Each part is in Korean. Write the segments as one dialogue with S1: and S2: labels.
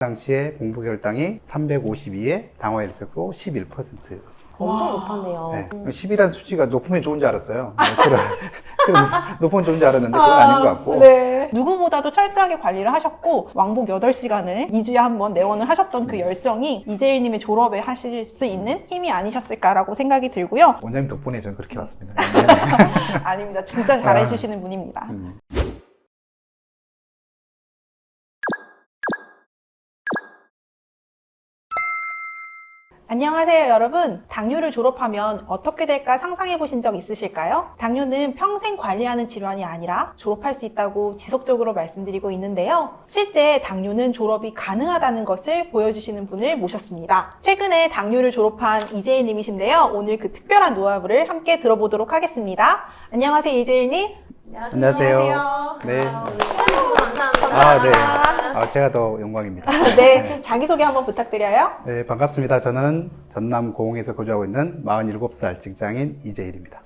S1: 당시에 공부 결당이 352에 당화 일색소 11%였습니다.
S2: 엄청 높았네요.
S1: 네. 10이라는 수치가 높으면 좋은 줄 알았어요. 실은 높으면 좋은 줄 알았는데 그건 아닌 것 같고.
S3: 네. 누구보다도 철저하게 관리를 하셨고 왕복 8시간을 2주에 한 번 내원을 하셨던 그 열정이 이재일님의 졸업에 하실 수 있는 힘이 아니셨을까라고 생각이 들고요.
S1: 원장님 덕분에 저는 그렇게 왔습니다.
S3: 아닙니다. 진짜 잘해주시는 분입니다. 안녕하세요 여러분. 당뇨를 졸업하면 어떻게 될까 상상해 보신 적 있으실까요? 당뇨는 평생 관리하는 질환이 아니라 졸업할 수 있다고 지속적으로 말씀드리고 있는데요. 실제 당뇨는 졸업이 가능하다는 것을 보여주시는 분을 모셨습니다. 최근에 당뇨를 졸업한 이재일 님이신데요. 오늘 그 특별한 노하우를 함께 들어보도록 하겠습니다. 안녕하세요 이재일님.
S1: 안녕하세요. 네.
S2: 감사합니다.
S1: 네. 제가 더 영광입니다.
S3: 네, 자기소개 한번 부탁드려요.
S1: 네, 반갑습니다. 저는 전남 고흥에서 거주하고 있는 47살 직장인 이재일입니다.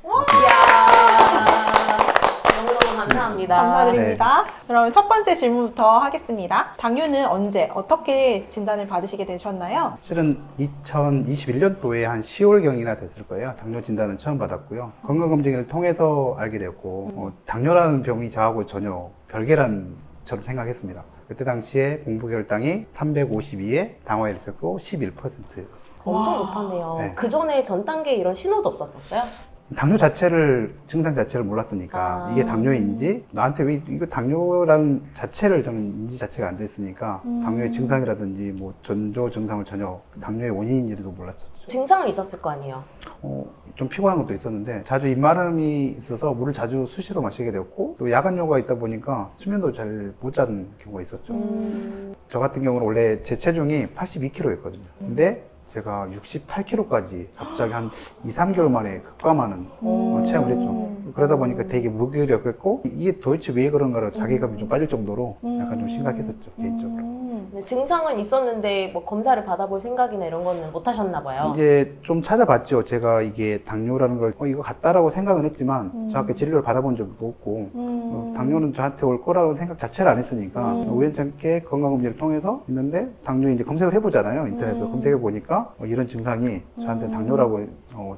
S2: 너무너무 감사합니다.
S3: 감사드립니다. 그럼 첫 번째 질문부터 하겠습니다. 당뇨는 언제, 어떻게 진단을 받으시게 되셨나요?
S1: 실은 2021년도에 한 10월경이나 됐을 거예요. 당뇨 진단은 처음 받았고요. 건강검진을 통해서 알게 되었고, 당뇨라는 병이 저하고 전혀 별개란 저는 생각했습니다. 그때 당시에 공부 결당이 352에 당화 일색소 11%였습니다.
S2: 엄청 높았네요.
S1: 네.
S2: 그 전에 전 단계에 이런 신호도 없었었어요?
S1: 당뇨 자체를, 증상 자체를 몰랐으니까 이게 당뇨인지, 나한테 왜 이거 당뇨라는 자체를 저는 인지 자체가 안 됐으니까 당뇨의 증상이라든지 뭐 전조 증상을 전혀 당뇨의 원인인지도 몰랐었죠.
S2: 증상은 있었을 거 아니에요?
S1: 좀 피곤한 것도 있었는데 자주 입마름이 있어서 물을 자주 수시로 마시게 되었고, 또 야간요가 있다 보니까 수면도 잘 못 자는 경우가 있었죠. 저 같은 경우는 원래 제 체중이 82kg였거든요. 근데 제가 68kg까지 갑자기 한 2, 3개월 만에 급감하는 체험을 했죠. 그러다 보니까 되게 무기력했고, 이게 도대체 왜 그런가를 자괴감이 좀 빠질 정도로 약간 좀 심각했었죠, 개인적으로.
S2: 증상은 있었는데 뭐 검사를 받아볼 생각이나 이런 거는 못 하셨나 봐요.
S1: 이제 좀 찾아봤죠. 제가 이게 당뇨라는 걸 이거 같다라고 생각은 했지만 정확히 진료를 받아본 적도 없고, 당뇨는 저한테 올 거라고 생각 자체를 안 했으니까 우연찮게 건강검진을 통해서 있는데 당뇨 이제 검색을 해보잖아요. 인터넷에서 검색해 보니까 이런 증상이 저한테 당뇨라고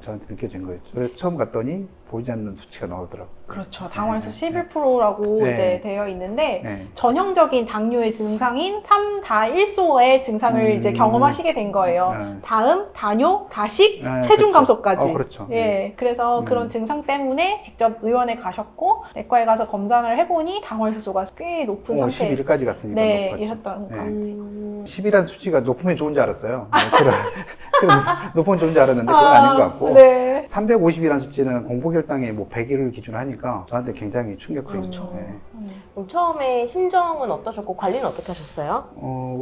S1: 저한테 느껴진 거였죠. 그래서 처음 갔더니 보이지 않는 수치가 나오더라고요.
S3: 그렇죠. 당화에서 11%라고
S1: 네.
S3: 이제 되어 있는데
S1: 네.
S3: 전형적인 당뇨의 증상인 3다일소의 증상을 이제 경험하시게 된 거예요.
S1: 네.
S3: 다음, 다뇨, 다식,
S1: 네,
S3: 체중
S1: 그렇죠.
S3: 감소까지.
S1: 그렇죠.
S3: 예, 그래서 그런 증상 때문에 직접 의원에 가셨고 내과에 가서 검사를 해보니 당화혈소가 꽤 높은 상태.
S1: 11까지 갔으니까
S3: 네,
S1: 높았죠.
S3: 이셨던 거.
S1: 네. 10이라는 수치가 높으면 좋은 줄 알았어요. 실은 높으면 좋은 줄 알았는데 그건 아닌 것 같고,
S3: 네.
S1: 350이라는 수치는 공부 결당에 뭐 100일을 기준으로 하니까 저한테 굉장히 충격적이죠. 네.
S2: 그럼 처음에 심정은 어떠셨고 관리는 어떻게 하셨어요?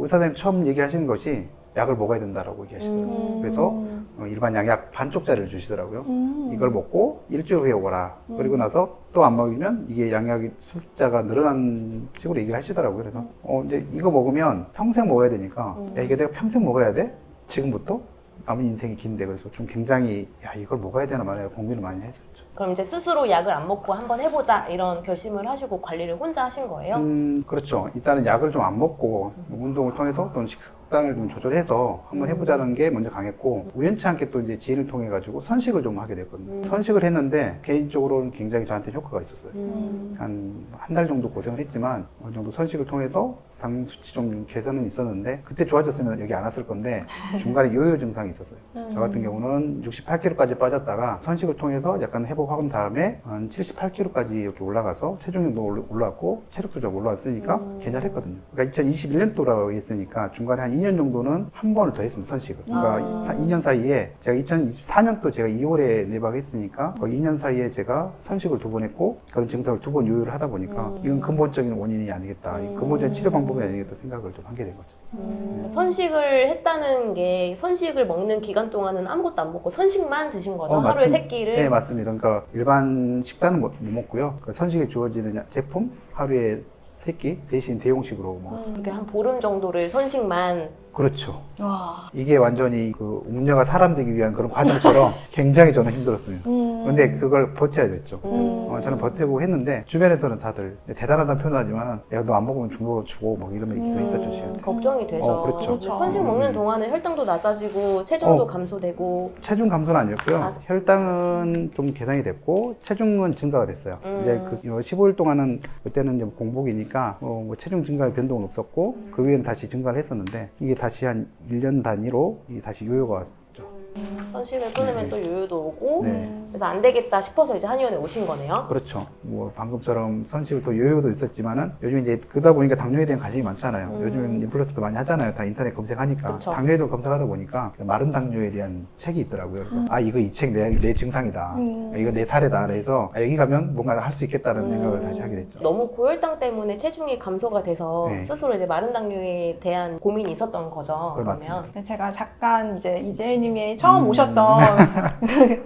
S1: 의사 선생님 처음 얘기하시는 것이 약을 먹어야 된다라고 얘기하시더라고요. 그래서 일반 양약 반쪽짜리를 주시더라고요. 이걸 먹고 일주일 후에 오거라. 그리고 나서 또 안 먹이면 이게 양약의 숫자가 늘어난 식으로 얘기를 하시더라고요. 그래서 이제 이거 먹으면 평생 먹어야 되니까, 야, 이게 내가 평생 먹어야 돼? 지금부터? 남은 인생이 긴데. 그래서 좀 굉장히, 야, 이걸 먹어야 되나 말이야 고민을 많이 했었죠.
S2: 그럼 이제 스스로 약을 안 먹고 한번 해보자 이런 결심을 하시고 관리를 혼자 하신 거예요?
S1: 그렇죠. 일단은 약을 좀 안 먹고 운동을 통해서 또는 식단을 좀 조절해서 한번 해보자는 게 먼저 강했고, 우연치 않게 또 이제 지인을 통해 가지고 선식을 좀 하게 됐거든요. 선식을 했는데 개인적으로는 굉장히 저한테 효과가 있었어요. 한 달 정도 고생을 했지만 어느 정도 선식을 통해서 당 수치 좀 개선은 있었는데, 그때 좋아졌으면 여기 안 왔을 건데 중간에 요요 증상이 있었어요. 저 같은 경우는 68kg까지 빠졌다가 선식을 통해서 약간 회복한 다음에 한 78kg까지 이렇게 올라가서 체중도 올라왔고 체력도 좀 올라왔으니까 괜찮았거든요. 그러니까 2021년도라고 했으니까 중간에 한 2년 정도는 한 번을 더 했습니다, 선식을. 그러니까 2년 사이에 제가 2024년도 제가 2월에 내박했으니까 거의 2년 사이에 제가 선식을 2번 했고 그런 증상을 2번 요요를 하다 보니까 이건 근본적인 원인이 아니겠다, 근본적인 치료 방법이 아니겠다 생각을 좀 하게 된 거죠.
S2: 선식을 했다는 게 선식을 먹는 기간 동안은 아무것도 안 먹고 선식만 드신 거죠? 하루에 3끼를?
S1: 네, 맞습니다. 그러니까 일반 식단은 못 먹고요. 그 선식에 주어지는 제품 하루에 3끼 대신 대용식으로
S2: 이렇게 한 보름 정도를 선식만.
S1: 그렇죠.
S3: 와.
S1: 이게 완전히 그 운녀가 사람 되기 위한 그런 과정처럼 굉장히 저는 힘들었습니다. 근데 그걸 버텨야 됐죠. 저는 버티고 했는데 주변에서는 다들 대단하다는 표현을 하지만 야, 너 안 먹으면 중독으로 주고 뭐 이런 얘기도 했었죠. 저한테.
S2: 걱정이 되죠.
S1: 그렇죠.
S3: 그렇죠.
S2: 선식 먹는 동안에 혈당도 낮아지고 체중도 감소되고.
S1: 체중 감소는 아니었고요.
S2: 아.
S1: 혈당은 좀 개선이 됐고 체중은 증가가 됐어요. 이제 그 15일 동안은 그때는 이제 공복이니까 뭐 체중 증가의 변동은 없었고 그 위에는 다시 증가를 했었는데 이게 다시 한 1년 단위로 이게 다시 요요가 왔죠.
S2: 선식을 끊으면 또 요요도 오고
S1: 네.
S2: 그래서 안 되겠다 싶어서 이제 한의원에 오신 거네요.
S1: 그렇죠. 뭐 방금처럼 선식을 또 요요도 있었지만은 요즘 이제 그러다 보니까 당뇨에 대한 관심이 많잖아요. 요즘 인플루언서도 많이 하잖아요. 다 인터넷 검색하니까.
S2: 그쵸.
S1: 당뇨에도 검색하다 보니까 마른 당뇨에 대한 책이 있더라고요. 그래서 아 이거 이 책 내 증상이다. 이거 내 사례다. 그래서 아, 여기 가면 뭔가 할 수 있겠다는 생각을 다시 하게 됐죠.
S2: 너무 고혈당 때문에 체중이 감소가 돼서
S1: 네.
S2: 스스로 이제 마른 당뇨에 대한 고민이 있었던 거죠.
S1: 그걸
S2: 그러면
S3: 제가 잠깐 이제 이재일님이 처음 오셨던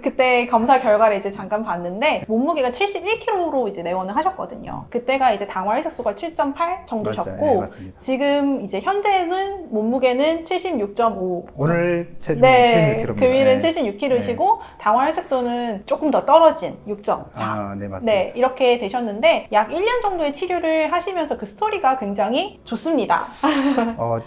S3: 그때 검사 결과를 이제 잠깐 봤는데 몸무게가 71kg로 이제 내원을 하셨거든요. 그때가 이제 당화 혈색소가 7.8 정도셨고
S1: 네, 맞습니다.
S3: 지금 이제 현재는 몸무게는 76.5.
S1: 오늘 체중
S3: 네,
S1: 76kg입니다.
S3: 금일은 76kg시고 당화 혈색소는 조금 더 떨어진 6.4.
S1: 아, 네, 맞습니다.
S3: 네, 이렇게 되셨는데 약 1년 정도의 치료를 하시면서 그 스토리가 굉장히 좋습니다.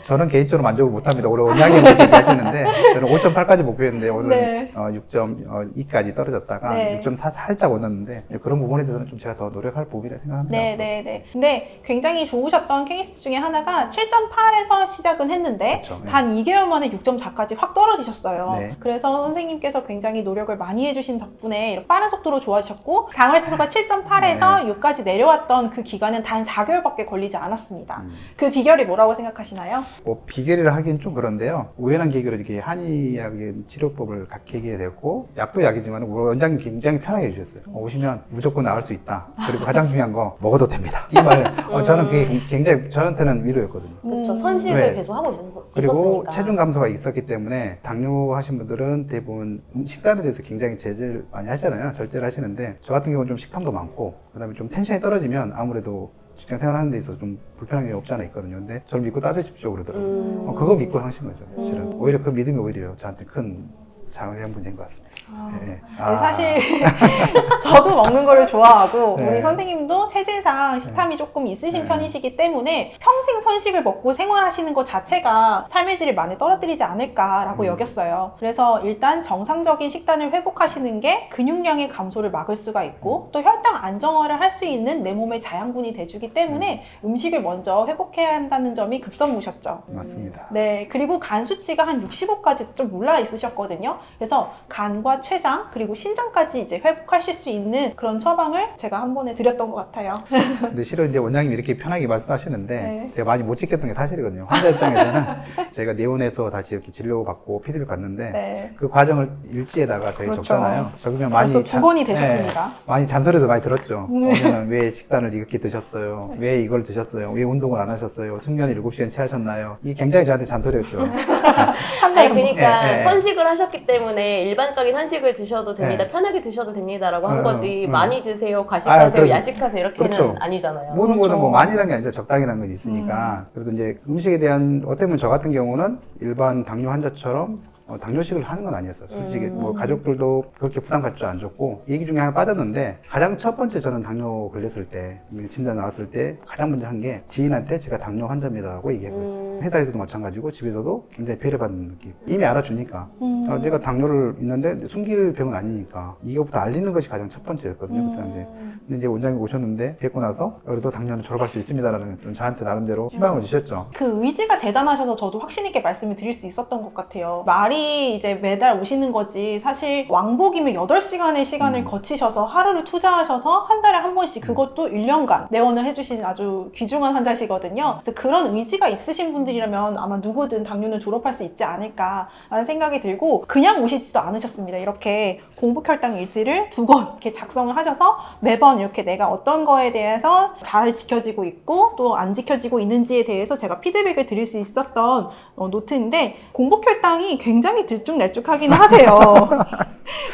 S1: 저는 개인적으로 만족을 못합니다. 올해 원장님 그렇게 하시는데 저는 5.8까지 목표였는데 오늘
S3: 네.
S1: 6.2까지 떨어졌다가
S3: 네.
S1: 6.4 살짝 왔는데 그런 부분에 대해서는 좀 제가 더 노력할 부분이라 생각합니다.
S3: 네. 근데 굉장히 좋으셨던 케이스 중에 하나가 7.8에서 시작은 했는데
S1: 그렇죠. 네.
S3: 단 2개월 만에 6.4까지 확 떨어지셨어요.
S1: 네.
S3: 그래서 선생님께서 굉장히 노력을 많이 해주신 덕분에 이렇게 빠른 속도로 좋아지셨고 당화혈색소가 7.8에서 6까지 내려왔던 그 기간은 단 4개월밖에 걸리지 않았습니다. 그 비결이 뭐라고 생각하시나요?
S1: 뭐 비결이라 하긴 좀 그런데요. 우연한 계기로 이렇게 한의학의 치료법을 갖게 됐고 약도 약이지만 원장님 굉장히 편하게 해주셨어요. 오시면 무조건 나을 수 있다. 그리고 가장 중요한 거 먹어도 됩니다. 이 말 저는 그게 굉장히 저한테는 위로였거든요.
S2: 그렇죠. 선식을
S1: 네.
S2: 계속 하고
S1: 그리고
S2: 있었으니까.
S1: 체중 감소가 있었기 때문에 당뇨 하신 분들은 대부분 식단에 대해서 굉장히 제재를 많이 하시잖아요. 절제를 하시는데 저 같은 경우는 좀 식탐도 많고 그다음에 좀 텐션이 떨어지면 아무래도 직장 생활하는 데 있어서 좀 불편한 게 없지 않아 있거든요. 근데 저를 믿고 따르십시오 그러더라고요. 그거 믿고 하신 거죠. 실은. 오히려 그 믿음이 오히려 저한테 큰 장애물이 된 것 같습니다. 네.
S3: 네, 사실 저도 먹는 거를 좋아하고
S1: 네.
S3: 우리 선생님도 체질상 식탐이 조금 있으신
S1: 네.
S3: 편이시기 때문에 평생 선식을 먹고 생활하시는 것 자체가 삶의 질을 많이 떨어뜨리지 않을까라고 여겼어요. 그래서 일단 정상적인 식단을 회복하시는 게 근육량의 감소를 막을 수가 있고 또 혈당 안정화를 할 수 있는 내 몸의 자양분이 돼주기 때문에 음식을 먼저 회복해야 한다는 점이 급선무셨죠.
S1: 맞습니다.
S3: 네, 그리고 간 수치가 한 65까지 좀 올라 있으셨거든요. 그래서 간과 췌장 그리고 신장까지 이제 회복하실 수 있는 그런 처방을 제가 한 번에 드렸던 것 같아요.
S1: 근데 실은 이제 원장님이 이렇게 편하게 말씀하시는데
S3: 네.
S1: 제가 많이 못 지켰던 게 사실이거든요. 환자 입장에서는 저희가 내원해서 다시 이렇게 진료받고 피드백 받는데
S3: 네.
S1: 그 과정을 일지에다가 저희
S3: 그렇죠.
S1: 적잖아요. 적으면 많이
S3: 벌써 두 번이 되셨습니다.
S1: 네, 많이 잔소리도 많이 들었죠. 오면은 왜 식단을 이렇게 드셨어요? 왜 이걸 드셨어요? 왜 운동을 안 하셨어요? 숙면 7시간 취하셨나요? 이게 굉장히 저한테 잔소리였죠.
S3: 한
S2: 아니
S3: 달에
S2: 그러니까
S1: 네, 네.
S2: 선식을 하셨기 때문에 일반적인 한식을 드셔도 됩니다.
S1: 네.
S2: 편하게 드셔도 됩니다라고 한 거지.
S1: 음.
S2: 많이 드세요, 과식하세요,
S1: 그래도-
S2: 야식하세요 이렇게는
S1: 그렇죠.
S2: 아니잖아요.
S1: 모든 거는 뭐
S3: 그렇죠.
S1: 많이라는 게 아니죠. 적당이라는 건 있으니까. 그래도 이제 음식에 대한, 어떻게 보면 저 같은 경우는 일반 당뇨 환자처럼 당뇨식을 하는 건 아니었어요. 솔직히 뭐 가족들도 그렇게 부담 갖지 안 줬고 얘기 중에 하나 빠졌는데 가장 첫 번째 저는 당뇨 걸렸을 때 진단 나왔을 때 가장 먼저 한 게 지인한테 제가 당뇨 환자입니다라고 얘기했어요. 회사에서도 마찬가지고 집에서도 굉장히 배려받는 느낌. 이미 알아주니까 내가 당뇨를 있는데 숨길 병은 아니니까 이거부터 알리는 것이 가장 첫 번째였거든요. 그때 당시에. 근데 이제 원장님 오셨는데 뵙고 나서 그래도 당뇨는 졸업할 수 있습니다라는 좀 저한테 나름대로 희망을 주셨죠.
S3: 그 의지가 대단하셔서 저도 확신 있게 말씀을 드릴 수 있었던 것 같아요. 말이 이제 매달 오시는 거지 사실 왕복이면 8시간의 시간을 거치셔서 하루를 투자하셔서 한 달에 한 번씩 그것도 1년간 내원을 해주신 아주 귀중한 환자시거든요. 그래서 그런 의지가 있으신 분들이라면 아마 누구든 당뇨는 졸업할 수 있지 않을까라는 생각이 들고 그냥 오시지도 않으셨습니다. 이렇게 공복혈당 일지를 2권 이렇게 작성을 하셔서 매번 이렇게 내가 어떤 거에 대해서 잘 지켜지고 있고 또 안 지켜지고 있는지에 대해서 제가 피드백을 드릴 수 있었던 노트인데 공복혈당이 굉장히 들쭉날쭉하기는 하세요.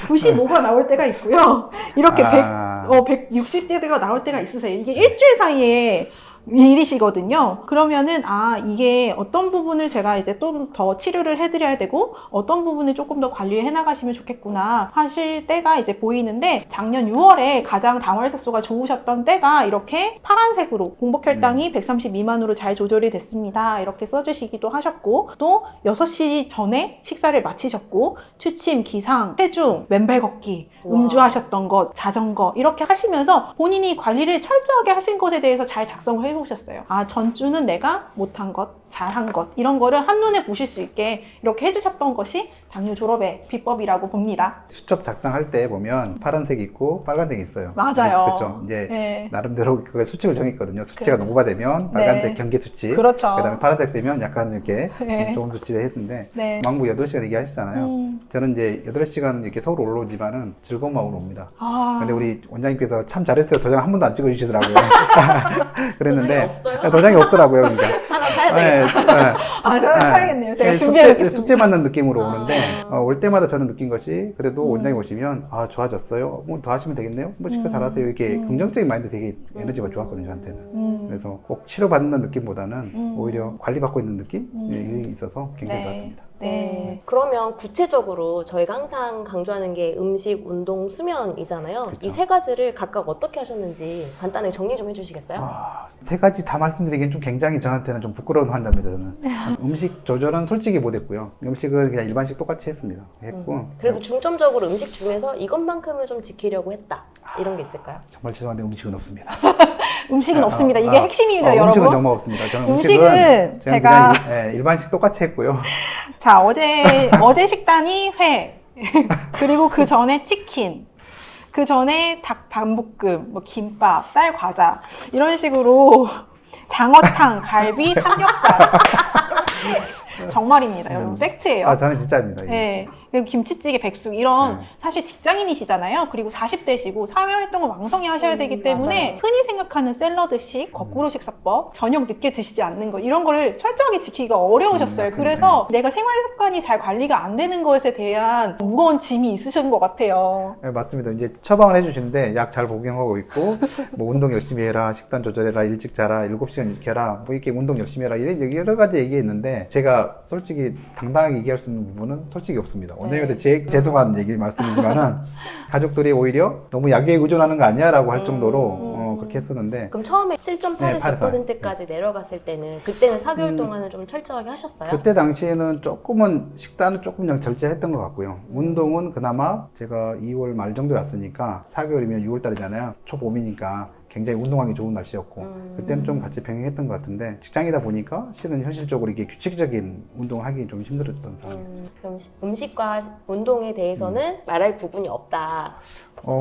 S3: 95가 나올 때가 있고요. 이렇게 160대가 나올 때가 있으세요. 이게 일주일 사이에 일이시거든요. 그러면은 이게 어떤 부분을 제가 이제 또 더 치료를 해드려야 되고 어떤 부분을 조금 더 관리를 해나가시면 좋겠구나 하실 때가 이제 보이는데, 작년 6월에 가장 당화혈색소가 좋으셨던 때가 이렇게 파란색으로 공복혈당이 130 미만으로 잘 조절이 됐습니다. 이렇게 써주시기도 하셨고, 또 6시 전에 식사를 마치셨고 취침, 기상, 체중, 맨발 걷기, 음주하셨던 것, 자전거 이렇게 하시면서 본인이 관리를 철저하게 하신 것에 대해서 잘 작성을 해보셨어요. 전주는 내가 못한 것, 잘한 것, 이런 거를 한눈에 보실 수 있게 이렇게 해주셨던 것이 당뇨 졸업의 비법이라고 봅니다.
S1: 수첩 작성할 때 보면 파란색이 있고 빨간색이 있어요.
S3: 맞아요.
S1: 그렇죠. 이제
S3: 네.
S1: 나름대로 그 수칙을 정했거든요. 수치가
S3: 그렇죠.
S1: 노후화되면 빨간색
S3: 네.
S1: 경계 수치,
S3: 그렇죠.
S1: 그다음에 파란색 되면 약간 이렇게
S3: 네.
S1: 좋은 수치를 했는데,
S3: 네.
S1: 왕복 8시간 얘기하시잖아요. 저는 이제 8시간 이렇게 서울 올라오지만은 즐거운 마음으로 옵니다. 근데 우리 원장님께서 참 잘했어요. 도장 한 번도 안 찍어주시더라고요. 그랬는데
S2: 도장이 없어요?
S1: 도장이 없더라고요. 그러니까.
S2: 하나 사야 되겠다.
S3: 사야겠네요. 제가 준비해놓겠습니다.
S1: 숙제 맞는 느낌으로 오는데, 올 때마다 저는 느낀 것이, 그래도 원장님 오시면 좋아졌어요. 뭐 더 하시면 되겠네요. 뭐 식사 잘하세요. 이렇게 긍정적인 마인드 되게 에너지가 좋았거든요, 저한테는. 그래서 꼭 치료받는 느낌보다는 오히려 관리받고 있는 느낌? 이 있어서 굉장히
S3: 네.
S1: 좋았습니다.
S3: 네.
S2: 그러면 구체적으로 저희가 항상 강조하는 게 음식, 운동, 수면이잖아요.
S1: 그렇죠.
S2: 이 세 가지를 각각 어떻게 하셨는지 간단하게 정리 좀 해주시겠어요?
S1: 세 가지 다 말씀드리기엔 좀 굉장히 저한테는 좀 부끄러운 환자입니다, 저는. 음식 조절은 솔직히 못했고요. 음식은 그냥 일반식 똑같이 했습니다. 했고.
S2: 그래도 중점적으로 음식 중에서 이것만큼은 좀 지키려고 했다. 이런 게 있을까요?
S1: 정말 죄송한데 음식은 없습니다.
S3: 음식은 없습니다. 이게 핵심입니다, 여러분.
S1: 음식은 정말 없습니다. 저는
S3: 음식은 제가
S1: 그냥 일반식 똑같이 했고요.
S3: 자, 어제 식단이 회, 그리고 그 전에 치킨, 그 전에 닭 반볶음, 뭐 김밥, 쌀 과자 이런 식으로 장어탕, 갈비, 삼겹살. 정말입니다, 여러분. 팩트예요.
S1: 저는 진짜입니다. 이게.
S3: 네. 그리고 김치찌개, 백숙 이런 사실 직장인이시잖아요. 그리고 40대시고 사회활동을 왕성히 하셔야 되기 때문에
S2: 맞아요.
S3: 흔히 생각하는 샐러드식, 거꾸로 식사법, 저녁 늦게 드시지 않는 거 이런 거를 철저하게 지키기가 어려우셨어요.
S1: 맞습니다.
S3: 그래서 내가 생활 습관이 잘 관리가 안 되는 것에 대한 무거운 짐이 있으신 것 같아요.
S1: 네, 맞습니다. 이제 처방을 해주시는데 약 잘 복용하고 있고, 뭐 운동 열심히 해라, 식단 조절해라, 일찍 자라, 7시간 이렇게 해라, 뭐 이렇게 운동 열심히 해라, 이런 여러 가지 얘기했는데, 제가 솔직히 당당하게 얘기할 수 있는 부분은 솔직히 없습니다. 원장님한테 죄송한 얘기 말씀이지만은 가족들이 오히려 너무 약에 의존하는 거 아니야? 라고 할 정도로 그렇게 했었는데,
S2: 그럼 처음에 7.8에서
S1: 8%.
S2: 10%까지 내려갔을 때는 그때는 4개월 동안은 좀 철저하게 하셨어요?
S1: 그때 당시에는 조금은 식단은 조금 그냥 절제했던 것 같고요. 운동은 그나마 제가 2월 말 정도에 왔으니까 4개월이면 6월 달이잖아요. 초봄이니까 굉장히 운동하기 좋은 날씨였고 그때는 좀 같이 병행했던 것 같은데, 직장이다 보니까 실은 현실적으로 이게 규칙적인 운동을 하기 좀 힘들었던 상황이에요.
S2: 그럼 음식과 운동에 대해서는 말할 부분이 없다.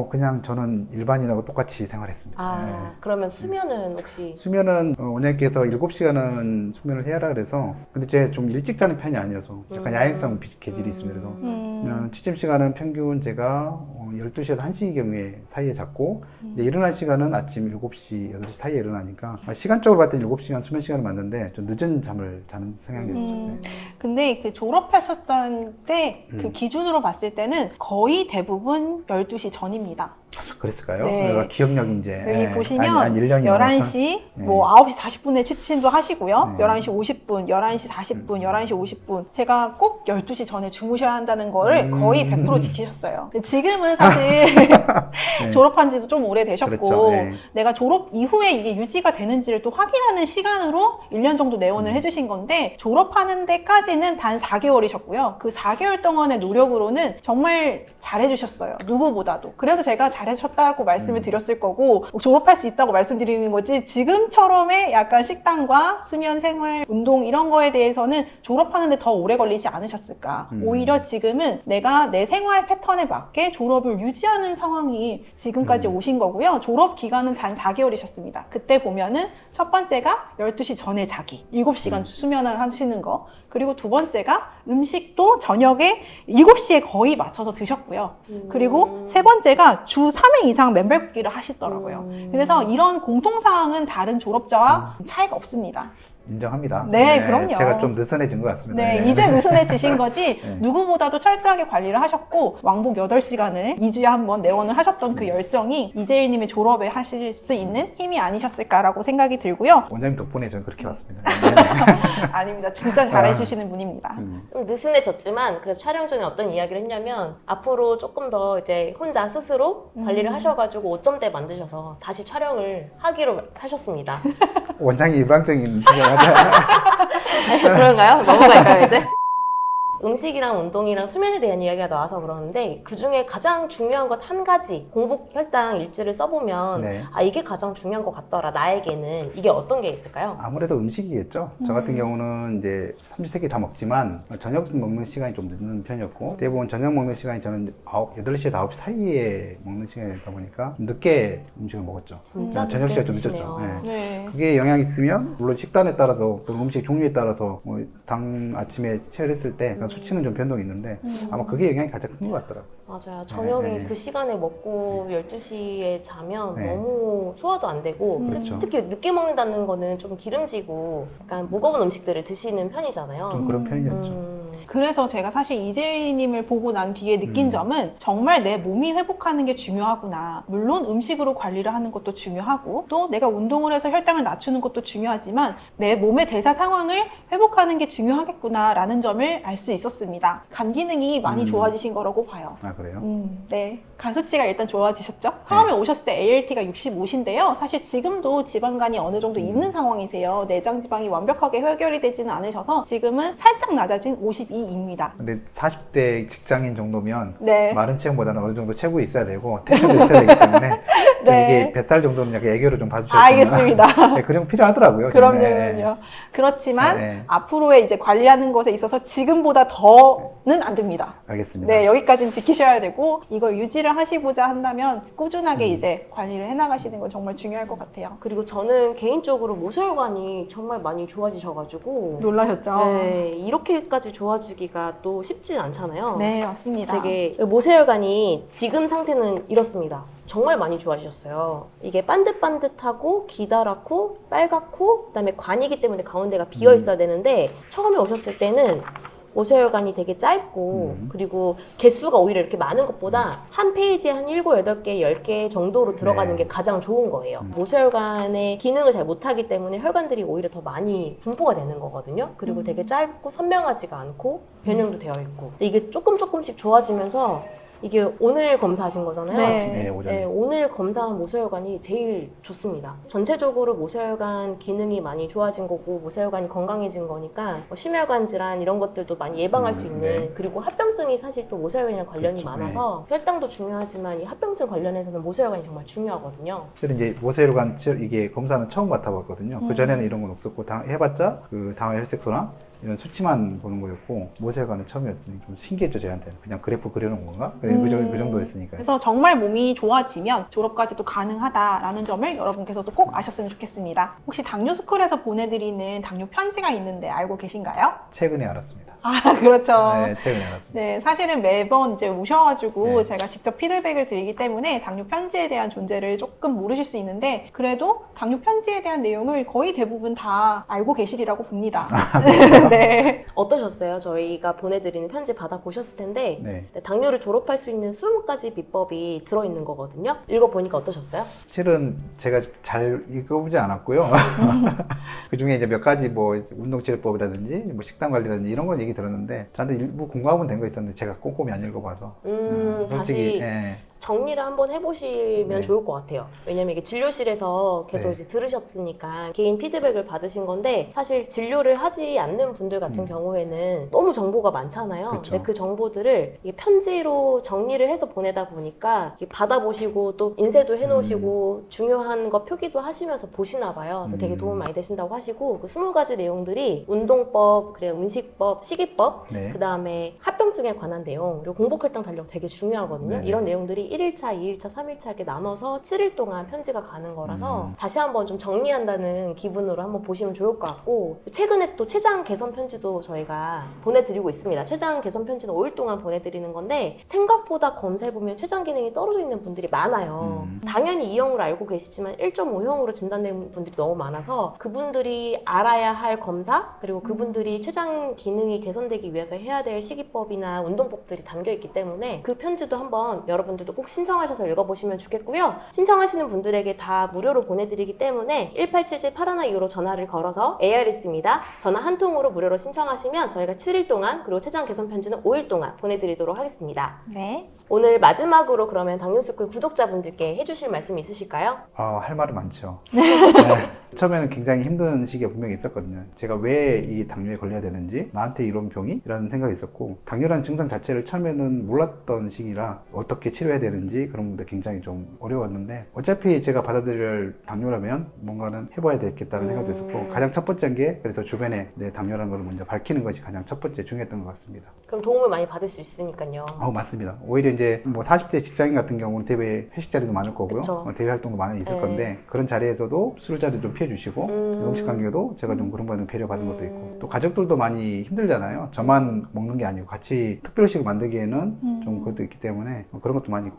S1: 그냥 저는 일반인하고 똑같이 생활했습니다. 네.
S2: 그러면 수면은 혹시?
S1: 수면은 원장님께서 7시간은 수면을 해야라 그래서, 근데 제가 좀 일찍 자는 편이 아니어서 약간 야행성 계질이 있습니다. 그래서 취침 시간은 평균 제가 12시에서 1시 경우에 사이에 잤고, 이제 일어날 시간은 아침 7시, 8시 사이에 일어나니까 시간적으로 봤을 때 7시간 수면 시간을 맞는데 좀 늦은 잠을 자는 성향이었죠. 네.
S3: 근데 그 졸업하셨던 때 그 기준으로 봤을 때는 거의 대부분 12시 전입니다.
S1: 그랬을까요?
S3: 네.
S1: 기억력이 이제
S3: 여기 보시면
S1: 한 1년이
S3: 11시,
S1: 네.
S3: 뭐 9시 40분에 취침도 하시고요.
S1: 네.
S3: 11시 50분, 11시 40분, 11시 50분. 제가 꼭 12시 전에 주무셔야 한다는 거를 거의 100% 지키셨어요. 근데 지금은 사실
S1: 네.
S3: 졸업한 지도 좀 오래되셨고
S1: 그렇죠. 네.
S3: 내가 졸업 이후에 이게 유지가 되는지를 또 확인하는 시간으로 1년 정도 내원을 해주신 건데, 졸업하는 데까지는 단 4개월이셨고요. 그 4개월 동안의 노력으로는 정말 잘해주셨어요. 누구보다도. 그래서 제가 잘해주셨다고 말씀을 드렸을 거고, 졸업할 수 있다고 말씀드리는 거지, 지금처럼의 약간 식단과 수면 생활, 운동 이런 거에 대해서는 졸업하는데 더 오래 걸리지 않으셨을까. 오히려 지금은 내가 내 생활 패턴에 맞게 졸업을 유지하는 상황이 지금까지 오신 거고요. 졸업 기간은 단 4개월이셨습니다. 그때 보면은 첫 번째가 12시 전에 자기, 7시간 수면을 하시는 거. 그리고 두 번째가 음식도 저녁에 7시에 거의 맞춰서 드셨고요. 그리고 세 번째가 주 3회 이상 맨발 걷기를 하시더라고요. 그래서 이런 공통사항은 다른 졸업자와 차이가 없습니다.
S1: 인정합니다.
S3: 네, 그럼요.
S1: 제가 좀 느슨해진 것 같습니다.
S3: 네, 이제 느슨해지신 거지
S1: 네.
S3: 누구보다도 철저하게 관리를 하셨고 왕복 8시간을 2주에 한 번 내원을 하셨던 그 열정이 이재일님의 졸업에 하실 수 있는 힘이 아니셨을까라고 생각이 들고요.
S1: 원장님 덕분에 저는 그렇게 왔습니다. 네.
S3: 아닙니다. 진짜 잘해주시는 분입니다.
S2: 좀 느슨해졌지만 그래서 촬영 전에 어떤 이야기를 했냐면 앞으로 조금 더 이제 혼자 스스로 관리를 하셔가지고 5점대 만드셔서 다시 촬영을 하기로 하셨습니다.
S1: 원장이 일방적인 주장하자.
S2: 그런가요? 넘어갈까요 이제? 음식이랑 운동이랑 수면에 대한 이야기가 나와서 그러는데 그 중에 가장 중요한 것 한 가지 공복 혈당 일지를 써보면
S1: 네.
S2: 아 이게 가장 중요한 것 같더라 나에게는 이게 어떤 게 있을까요?
S1: 아무래도 음식이겠죠. 저 같은 경우는 이제 삼시세끼 다 먹지만 저녁 먹는 시간이 좀 늦는 편이었고 대부분 저녁 먹는 시간이 저는 8시에서 9시 사이에 먹는 시간이다 보니까 늦게 음식을 먹었죠.
S2: 진짜
S1: 저녁 시간 좀
S2: 드시네요.
S1: 늦었죠. 네.
S3: 네.
S1: 그게 영향이 있으면 물론 식단에 따라서 또 음식 종류에 따라서 뭐 당 아침에 체열했을 때 수치는 좀 변동이 있는데 아마 그게 영향이 가장 큰 것 같더라고요.
S2: 맞아요. 저녁에
S1: 네.
S2: 그 시간에 먹고 12시에 자면
S1: 네.
S2: 너무 소화도 안 되고
S1: 그렇죠.
S2: 특히 늦게 먹는다는 거는 좀 기름지고 약간 무거운 음식들을 드시는 편이잖아요.
S1: 좀 그런 편이었죠.
S3: 그래서 제가 사실 이재일님을 보고 난 뒤에 느낀 점은 정말 내 몸이 회복하는 게 중요하구나. 물론 음식으로 관리를 하는 것도 중요하고 또 내가 운동을 해서 혈당을 낮추는 것도 중요하지만 내 몸의 대사 상황을 회복하는 게 중요하겠구나 라는 점을 알 수 있었습니다. 간 기능이 많이 좋아지신 거라고 봐요.
S1: 아 그래요?
S3: 네. 간 수치가 일단 좋아지셨죠? 처음에 오셨을 때 ALT가 65신데요. 사실 지금도 지방간이 어느 정도 있는 상황이세요. 내장 지방이 완벽하게 혈결이 되지는 않으셔서 지금은 살짝 낮아진 52입니다.
S1: 근데 40대 직장인 정도면
S3: 네.
S1: 마른 체형보다는 어느 정도 체구가 있어야 되고 텐션도 있어야 되기 때문에 좀
S3: 네.
S1: 이게 뱃살 정도는 약간 애교를 좀 봐주셨으면
S3: 알겠습니다.
S1: 네, 그 정도 필요하더라고요.
S3: 그럼요,
S1: 네.
S3: 그럼요. 그렇지만
S1: 네.
S3: 앞으로의 이제 관리하는 것에 있어서 지금보다 더는 안 됩니다.
S1: 알겠습니다.
S3: 네, 여기까지는 지키셔야 되고 이걸 유지를 하시고자 한다면 꾸준하게 이제 관리를 해나가시는 건 정말 중요할 것 같아요.
S2: 그리고 저는 개인적으로 모세혈관이 정말 많이 좋아지셔가지고
S3: 놀라셨죠?
S2: 네, 이렇게까지 좋아지기가 또 쉽진 않잖아요.
S3: 네, 맞습니다.
S2: 되게 모세혈관이 지금 상태는 이렇습니다. 정말 많이 좋아지셨어요. 이게 반듯반듯하고 기다랗고 빨갛고 그다음에 관이기 때문에 가운데가 비어 있어야 되는데 처음에 오셨을 때는 모세혈관이 되게 짧고 그리고 개수가 오히려 이렇게 많은 것보다 한 페이지에 한 7, 8개, 10개 정도로 들어가는
S1: 네.
S2: 게 가장 좋은 거예요. 모세혈관의 기능을 잘 못하기 때문에 혈관들이 오히려 더 많이 분포가 되는 거거든요. 그리고 되게 짧고 선명하지가 않고 변형도 되어 있고 이게 조금씩 좋아지면서 이게 오늘 검사하신 거잖아요.
S3: 네.
S1: 네, 오전에.
S2: 네, 오늘 검사한 모세혈관이 제일 좋습니다. 전체적으로 모세혈관 기능이 많이 좋아진 거고 모세혈관이 건강해진 거니까 뭐 심혈관 질환 이런 것들도 많이 예방할 수 있는
S1: 네.
S2: 그리고 합병증이 사실 또 모세혈관이랑 관련이
S1: 그렇죠.
S2: 많아서 혈당도 중요하지만 이 합병증 관련해서는 모세혈관이 정말 중요하거든요.
S1: 실은 이제 모세혈관 이게 검사는 처음 맡아봤거든요. 그 전에는 이런 건 없었고 해봤자 그 당화 혈색소나 이런 수치만 보는 거였고 모세혈관은 처음이었으니 좀 신기했죠 저희한테는. 그냥 그래프 그려놓은 건가? 그 정도였으니까요.
S3: 그래서 정말 몸이 좋아지면 졸업까지도 가능하다라는 점을 여러분께서도 꼭 아셨으면 좋겠습니다. 혹시 당뇨 스쿨에서 보내드리는 당뇨 편지가 있는데 알고 계신가요?
S1: 최근에 알았습니다.
S3: 아, 그렇죠.
S1: 네, 최근에 알았습니다.
S3: 네, 사실은 매번 이제 오셔가지고
S1: 네.
S3: 제가 직접 피드백을 드리기 때문에 당뇨 편지에 대한 존재를 조금 모르실 수 있는데 그래도 당뇨 편지에 대한 내용을 거의 대부분 다 알고 계시리라고 봅니다. 네.
S2: 어떠셨어요? 저희가 보내드리는 편지 받아보셨을 텐데
S1: 네.
S2: 당뇨를 졸업할 수 있는 20가지 비법이 들어있는 거거든요. 읽어보니까 어떠셨어요?
S1: 실은 제가 잘 읽어보지 않았고요. 그 중에 이제 몇 가지 뭐 운동치료법이라든지 뭐 식단 관리라든지 이런 건 얘기 들었는데 저한테 일부 공부하면 된 거 있었는데 제가 꼼꼼히 안 읽어봐서
S2: 다시
S1: 솔직히 예.
S2: 정리를 한번 해보시면
S1: 네.
S2: 좋을 것 같아요. 왜냐면 이게 진료실에서 계속
S1: 네.
S2: 이제 들으셨으니까 개인 피드백을 받으신 건데 사실 진료를 하지 않는 분들 같은 경우에는 너무 정보가 많잖아요.
S1: 그쵸.
S2: 근데 그 정보들을 이게 편지로 정리를 해서 보내다 보니까 이게 받아보시고 또 인쇄도 해놓으시고 중요한 거 표기도 하시면서 보시나 봐요. 그래서 되게 도움 많이 되신다고 하시고 그 20가지 내용들이 운동법, 그래 음식법, 식이법,
S1: 네.
S2: 그 다음에 합병 합병증에 관한 내용, 그리고 공복혈당 달력 되게 중요하거든요.
S1: 네.
S2: 이런 내용들이 1일차, 2일차, 3일차 이렇게 나눠서 7일 동안 편지가 가는 거라서 다시 한번 좀 정리한다는 기분으로 한번 보시면 좋을 것 같고, 최근에 또 췌장 개선 편지도 저희가 보내드리고 있습니다. 췌장 개선 편지는 5일 동안 보내드리는 건데 생각보다 검사해보면 췌장 기능이 떨어져 있는 분들이 많아요. 당연히 2형으로 알고 계시지만 1.5형으로 진단된 분들이 너무 많아서 그분들이 알아야 할 검사, 그리고 그분들이 췌장 기능이 개선되기 위해서 해야 될 식이법이나 운동법들이 담겨 있기 때문에 그 편지도 한번 여러분들도 꼭 신청하셔서 읽어보시면 좋겠고요. 신청하시는 분들에게 다 무료로 보내드리기 때문에 1877-8112로 전화를 걸어서 ARS입니다. 전화 한 통으로 무료로 신청하시면 저희가 7일 동안, 그리고 췌장 개선 편지는 5일 동안 보내드리도록 하겠습니다.
S3: 네.
S2: 오늘 마지막으로 그러면 당뇨스쿨 구독자분들께 해주실 말씀 있으실까요?
S1: 할 말은 많죠. 네. 처음에는 굉장히 힘든 시기가 분명히 있었거든요. 제가 왜 이 당뇨에 걸려야 되는지, 나한테 이런 병이? 라는 생각이 있었고, 당뇨라는 증상 자체를 처음에는 몰랐던 시기라 어떻게 치료해야 되는지 그런 부분도 굉장히 좀 어려웠는데, 어차피 제가 받아들일 당뇨라면 뭔가는 해봐야 되겠다는 생각도 있었고, 가장 첫 번째인 게 그래서 주변에 내 당뇨라는 걸 먼저 밝히는 것이 가장 첫 번째 중요했던 것 같습니다.
S2: 그럼 도움을 많이 받을 수 있으니까요.
S1: 맞습니다. 오히려 이제 뭐 40대 직장인 같은 경우는 대회 회식 자리도 많을 거고요.
S2: 그쵸.
S1: 대회 활동도 많이 있을
S2: 네.
S1: 건데, 그런 자리에서도 술 자리 좀 피해 주시고, 음식 관계도 제가 좀 그런 거는 배려받은 것도 있고, 또 가족들도 많이 힘들잖아요. 저만 먹는 게 아니고 같이 특별식을 만들기에는 좀 그것도 있기 때문에 그런 것도 많이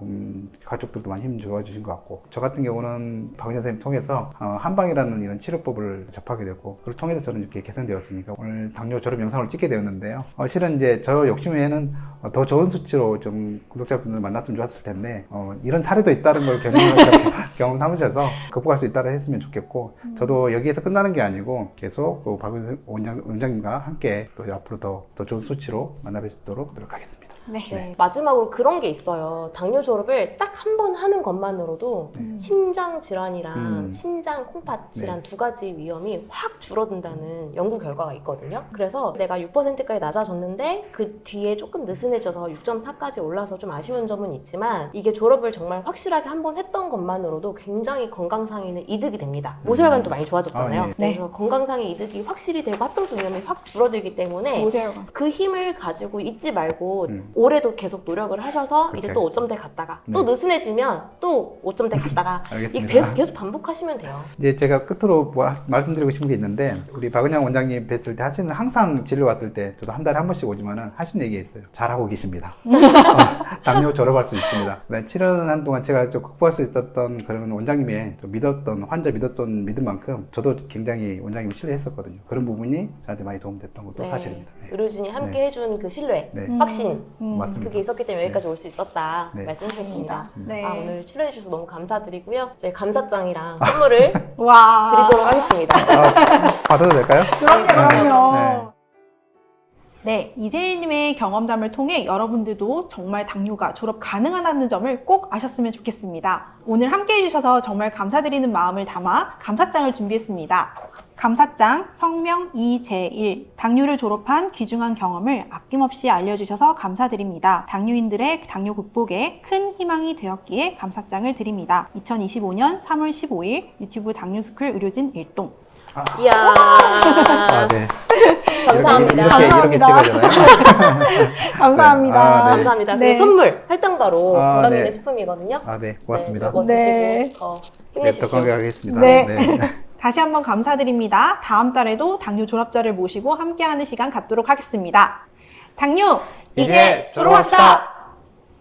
S1: 가족들도 많이 힘 좋아주신 것 같고, 저 같은 경우는 박은현 선생님 통해서 한방이라는 이런 치료법을 접하게 됐고, 그걸 통해서 저는 이렇게 개선되었으니까 오늘 당뇨 졸업 영상을 찍게 되었는데요. 실은 이제 저 욕심에는 더 좋은 수치로 좀 구독자분들 만났으면 좋았을 텐데, 이런 사례도 있다는 걸 경험 삼으셔서 극복할 수 있다고 했으면 좋겠고, 저도 여기에서 끝나는 게 아니고 계속 그 박은현 원장님과 함께 또 앞으로 더 좋은 수치로 만나뵐 수 있도록 노력하겠습니다.
S2: 네. 마지막으로 그런 게 있어요. 당뇨 졸업을 딱 한 번 하는 것만으로도 심장 질환이랑 신장 콩팥 질환 두 가지 위험이 확 줄어든다는 연구 결과가 있거든요. 그래서 내가 6%까지 낮아졌는데 그 뒤에 조금 느슨해져서 6.4까지 올라서 좀 아쉬운 점은 있지만, 이게 졸업을 정말 확실하게 한 번 했던 것만으로도 굉장히 건강상에는 이득이 됩니다. 모세혈관도 많이 좋아졌잖아요.
S1: 네.
S2: 그래서 건강상의 이득이 확실히 되고 합병증 위험이 확 줄어들기 때문에
S3: 모세혈관.
S2: 그 힘을 가지고 잊지 말고 올해도 계속 노력을 하셔서 이제 또 5점대 갔다가 또 느슨해지면 또 5점대 갔다가
S1: 알겠습니다.
S2: 이게 계속 반복하시면 돼요.
S1: 이제 제가 끝으로 뭐 말씀드리고 싶은 게 있는데, 우리 박은영 원장님 뵀을 때 항상 진료 왔을 때 저도 한 달에 한 번씩 오지만은 하신 얘기가 있어요. 잘하고 계십니다. 당뇨 졸업할 수 있습니다. 네, 치료하는 동안 제가 좀 극복할 수 있었던 그런 원장님의 환자 믿었던 믿음만큼 저도 굉장히 원장님을 신뢰했었거든요. 그런 부분이 저한테 많이 도움됐던 것도 사실입니다. 네.
S2: 의료진이 함께 해준 그 신뢰,
S1: 네.
S2: 확신,
S1: 맞습니다.
S2: 그게 있었기 때문에 여기까지 올 수 있었다 말씀해 주셨습니다.
S3: 네.
S2: 오늘 출연해 주셔서 너무 감사드리고요. 저희 감사장이랑 선물을
S3: 와.
S2: 드리도록 하겠습니다.
S1: 받아도 될까요?
S3: 그럼요. 네, 이재일님의 경험담을 통해 여러분들도 정말 당뇨가 졸업 가능하다는 점을 꼭 아셨으면 좋겠습니다. 오늘 함께 해주셔서 정말 감사드리는 마음을 담아 감사장을 준비했습니다. 감사장 성명 이재일, 당뇨를 졸업한 귀중한 경험을 아낌없이 알려주셔서 감사드립니다. 당뇨인들의 당뇨 극복에 큰 희망이 되었기에 감사장을 드립니다. 2025년 3월 15일 유튜브 당뇨스쿨 의료진 일동.
S2: 이야.
S1: 네.
S2: 감사합니다.
S1: 이렇게 찍어야 되나요?
S3: 감사합니다.
S1: 네.
S2: 감사합니다.
S3: 네.
S2: 그리고 선물 할당가로 건강기능
S1: 네.
S2: 식품이거든요.
S1: 네, 고맙습니다.
S2: 네, 그거
S3: 네.
S2: 드시고 더
S1: 네,
S2: 힘내십시오.
S1: 더 건강하겠습니다.
S3: 네.
S1: 네.
S3: 다시 한번 감사드립니다. 다음 달에도 당뇨 졸업자를 모시고 함께하는 시간 갖도록 하겠습니다. 당뇨
S1: 이제 졸업합시다.